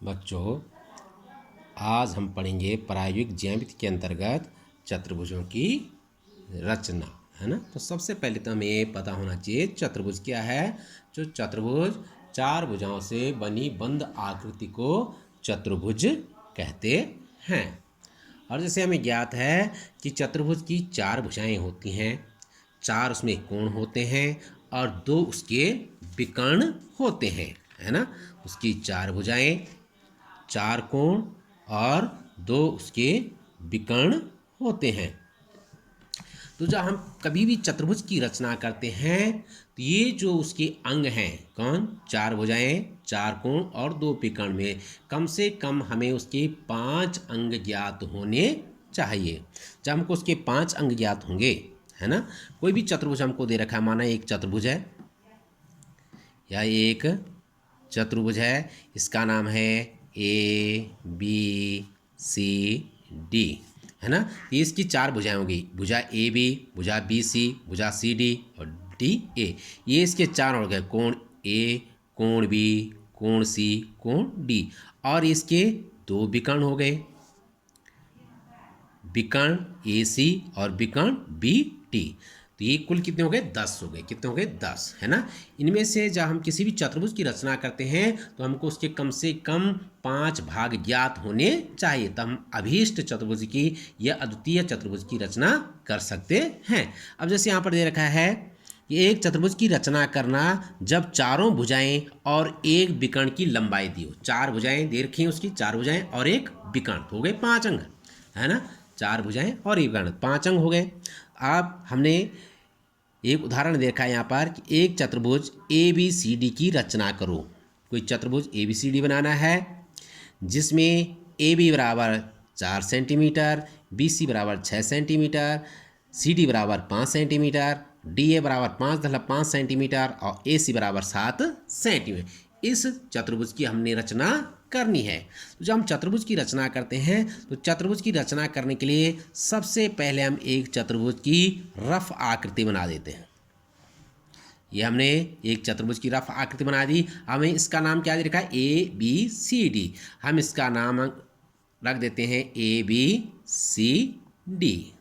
बच्चों, आज हम पढ़ेंगे प्रायोगिक ज्यामिति के अंतर्गत चतुर्भुजों की रचना, है ना। तो सबसे पहले तो हमें ये पता होना चाहिए चतुर्भुज क्या है। जो चतुर्भुज चार भुजाओं से बनी बंद आकृति को चतुर्भुज कहते हैं। और जैसे हमें ज्ञात है कि चतुर्भुज की चार भुजाएं होती हैं, चार उसमें कोण होते हैं और दो उसके विकर्ण होते हैं, है ना। उसकी चार भुजाएं, चार कोण और दो उसके विकर्ण होते हैं। तो जब हम कभी भी चतुर्भुज की रचना करते हैं तो ये जो उसके अंग हैं, कौन, चार भुजाएं, चार कोण और दो विकर्ण में कम से कम हमें उसके 5 अंग ज्ञात होने चाहिए। जब हमको उसके 5 अंग ज्ञात होंगे, है ना। कोई भी चतुर्भुज हमको दे रखा है, माना एक चतुर्भुज है या एक चतुर्भुज है, इसका नाम है ए बी सी डी, है ना। ये इसकी चार भुजाएं होगी, भुजा ए बी, भुजा बी सी, भुजा सी डी और डी ए। ये इसके चार हो गए, कोण ए, कोण बी, कोण सी, कोण डी। और इसके दो विकर्ण हो गए, विकर्ण ए सी और विकर्ण बी टी। तो ये कुल कितने हो गए, 10 हो गए। कितने हो गए, 10, है ना। इनमें से जब हम किसी भी चतुर्भुज की रचना करते हैं तो हमको उसके कम से कम 5 भाग ज्ञात होने चाहिए, तब हम अभीष्ट चतुर्भुज की या अद्वितीय चतुर्भुज की रचना कर सकते हैं। अब जैसे यहाँ पर दे रखा है कि एक चतुर्भुज की रचना करना जब चारों भुजाएं और एक विकर्ण की लंबाई दी हो। चार भुजाएं दे रखी हैं, उसकी चार भुजाएं और एक विकर्ण, हो गए 5 अंग, है ना। चार भुजाएं और एक विकर्ण, 5 अंग हो गए। अब हमने एक उदाहरण देखा है यहाँ पर कि एक चतुर्भुज ए बी सी डी की रचना करो। कोई चतुर्भुज ए बी सी डी बनाना है जिसमें ए बी बराबर 4 सेंटीमीटर, बी सी बराबर 6 सेंटीमीटर, सी डी बराबर 5 सेंटीमीटर, डी ए बराबर 5.5 सेंटीमीटर और ए सी बराबर 7 सेंटीमीटर। इस चतुर्भुज की हमने रचना करनी है। तो जब हम चतुर्भुज की रचना करते हैं तो चतुर्भुज की रचना करने के लिए सबसे पहले हम एक चतुर्भुज की रफ आकृति बना देते हैं। ये हमने एक चतुर्भुज की रफ आकृति बना दी। हमें इसका नाम क्या दे रखा है, ए बी सी डी। हम इसका नाम रख देते हैं ए बी सी डी।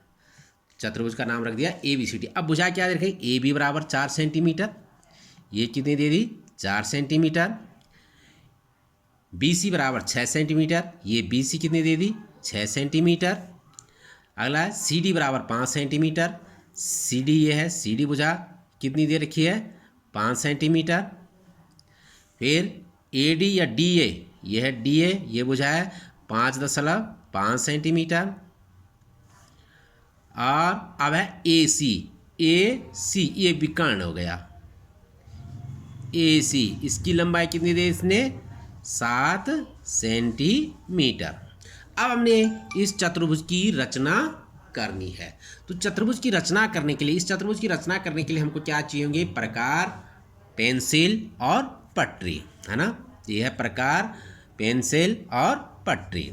चतुर्भुज का नाम रख दिया ए बी सी डी। अब भुजा क्या दे रखी, ए बी बराबर 4 सेंटीमीटर, ये कितनी दे दी, 4 सेंटीमीटर। बी सी बराबर 6 सेंटीमीटर, ये बी सी कितनी दे दी, 6 सेंटीमीटर। अगला सी डी बराबर 5 सेंटीमीटर, सी डी ये है, सी डी भुजा कितनी दे रखी है, 5 सेंटीमीटर। फिर ए डी या डी ए, ये है डी ए, ये भुजा है 5.5 सेंटीमीटर। और अब है ए सी, ये विकर्ण हो गया, ए सी, इसकी लंबाई कितनी दे इसने, 7 सेंटीमीटर। अब हमने इस चतुर्भुज की रचना करनी है। तो चतुर्भुज की रचना करने के लिए, इस चतुर्भुज की रचना करने के लिए हमको क्या चाहिए होंगे, प्रकार, पेंसिल और पटरी, है ना। ये है प्रकार, पेंसिल और पटरी,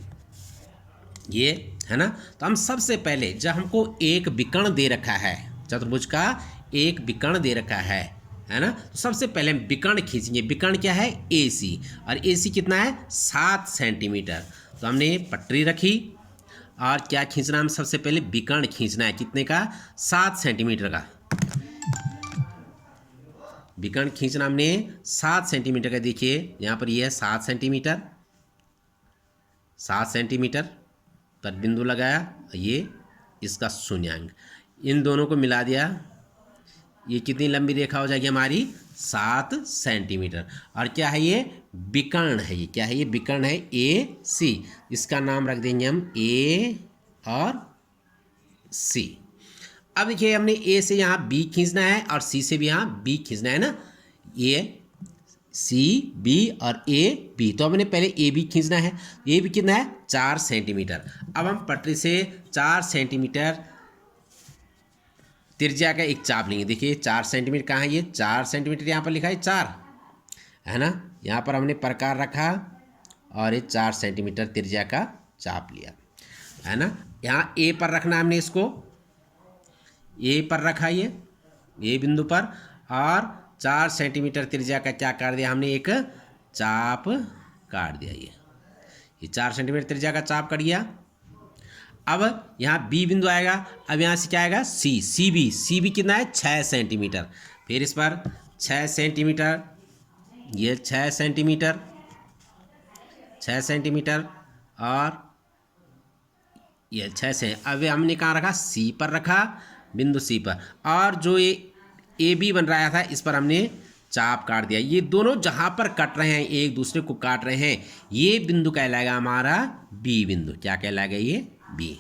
ये है ना। तो हम सबसे पहले, जब हमको एक विकर्ण दे रखा है, चतुर्भुज का एक विकर्ण दे रखा है ना, तो सबसे पहले हम विकर्ण खींचेंगे। विकर्ण क्या है, ए सी, और ए सी कितना है, 7 सेंटीमीटर। तो हमने पटरी रखी और क्या खींचना, हम सबसे पहले विकर्ण खींचना है, कितने का, 7 सेंटीमीटर का विकर्ण खींचना हमने 7 सेंटीमीटर का। देखिए यहाँ पर ये है 7 सेंटीमीटर, 7 सेंटीमीटर पर बिंदु लगाया, ये इसका शून्यांक, इन दोनों को मिला दिया, ये कितनी लंबी रेखा हो जाएगी हमारी, 7 सेंटीमीटर। और क्या है, ये विकर्ण है, ये क्या है, ये विकर्ण है ए सी। इसका नाम रख देंगे हम ए और सी। अब देखिए हमने ए से यहाँ बी खींचना है और सी से भी यहाँ बी खींचना है ना, ये सी बी और ए बी। तो हमने पहले ए बी खींचना है, ये भी कितना है, 4 सेंटीमीटर। अब हम पटरी से 4 सेंटीमीटर त्रिज्या का एक चाप लेंगे। देखिए 4 सेंटीमीटर कहाँ है, ये 4 सेंटीमीटर यहाँ पर लिखा है 4, है ना। यहाँ पर हमने प्रकार रखा और ये 4 सेंटीमीटर त्रिज्या का चाप लिया, है ना। यहाँ ए पर रखना है हमने, इसको ए पर रखा, ये बिंदु पर, और 4 सेंटीमीटर त्रिज्या का क्या काट दिया हमने, एक चाप काट दिया, ये ये 4 सेंटीमीटर त्रिज्या का चाप कट गया। अब यहाँ बी बिंदु आएगा। अब यहाँ से क्या आएगा सी बी कितना है 6 सेंटीमीटर। फिर इस पर 6 सेंटीमीटर, ये 6 सेंटीमीटर और ये 6 से। अब हमने कहाँ रखा सी पर रखा, बिंदु सी पर। और जो ये ए बी बन रहा था इस पर हमने चाप काट दिया। ये दोनों जहाँ पर कट रहे हैं एक दूसरे को काट रहे हैं, ये बिंदु कहलाएगा हमारा बी बिंदु। क्या कहलाएगा ये बी।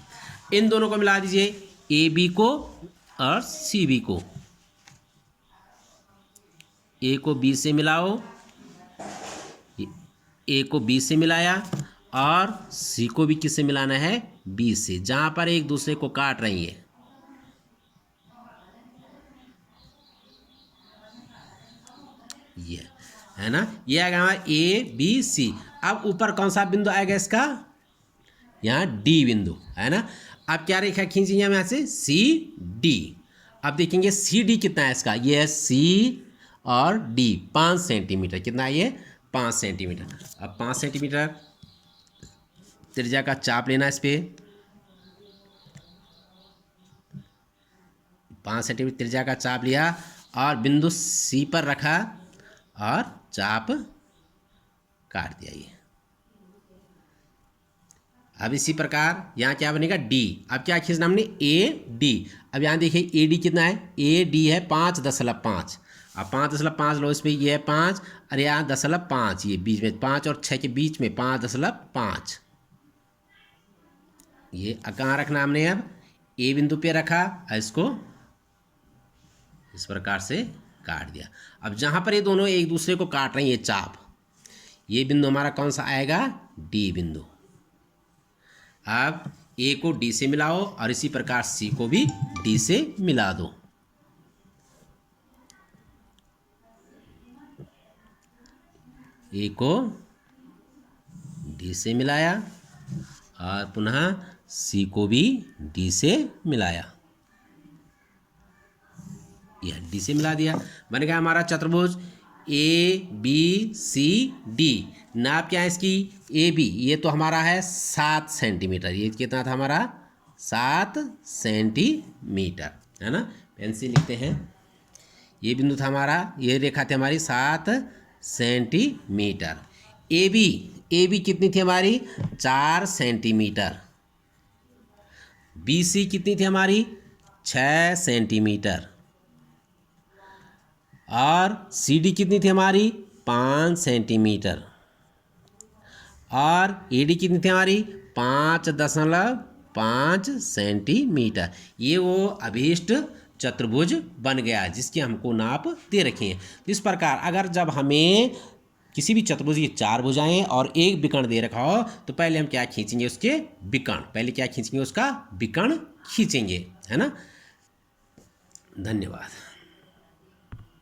इन दोनों को मिला दीजिए, ए बी को और सी बी को। ए को बी से मिलाओ, ए को बी से मिलाया और सी को भी किससे मिलाना है बी से, जहाँ पर एक दूसरे को काट रही है। ये है ना, ये आएगा हमारा ए बी सी। अब ऊपर कौन सा बिंदु आएगा इसका, यहाँ डी बिंदु है ना। अब क्या रेखा खींचेंगे हम यहाँ से सी डी। अब देखेंगे सी डी कितना है इसका, ये है सी और डी 5 सेंटीमीटर। कितना है ये 5 सेंटीमीटर। अब 5 सेंटीमीटर त्रिज्या का चाप लेना इस पे, 5 सेंटीमीटर त्रिज्या का चाप लिया और बिंदु सी पर रखा और चाप काट दिया ये। अब इसी प्रकार यहाँ क्या बनेगा डी। अब क्या खींचना हमने ए डी। अब यहाँ देखिए ए डी कितना है, ए डी है 5.5। अब 5.5 लो इस पर, ये है 5 और यहाँ 0.5, ये बीच में 5 और 6 के बीच में 5.5। ये कहाँ रखना हमने, अब ए बिंदु पे रखा और इसको इस प्रकार से काट दिया। अब जहाँ पर ये दोनों एक दूसरे को काट रहे हैं ये चाप, ये बिंदु हमारा कौन सा आएगा डी बिंदु। अब ए को डी से मिलाओ और इसी प्रकार सी को भी डी से मिला दो। ए को डी से मिलाया और पुनः सी को भी डी से मिलाया। यह डी से मिला दिया, बन गया हमारा चतुर्भुज ए बी सी डी। नाप क्या है इसकी ए बी, ये तो हमारा है 7 सेंटीमीटर। ये कितना था हमारा 7 सेंटीमीटर है ना। पेन से लिखते हैं, ये बिंदु था हमारा, ये रेखा थी हमारी 7 सेंटीमीटर। ए बी कितनी थी हमारी 4 सेंटीमीटर। बी सी कितनी थी हमारी 6 सेंटीमीटर। और सी डी कितनी थी हमारी 5 सेंटीमीटर। और ए डी कितनी थी हमारी 5.5 सेंटीमीटर। ये वो अभीष्ट चतुर्भुज बन गया जिसकी हमको नाप दे रखी है। तो इस प्रकार अगर जब हमें किसी भी चतुर्भुज की 4 भुजाएं और एक विकर्ण दे रखा हो तो पहले हम क्या खींचेंगे उसके विकर्ण, पहले क्या खींचेंगे उसका विकर्ण खींचेंगे, है ना। धन्यवाद।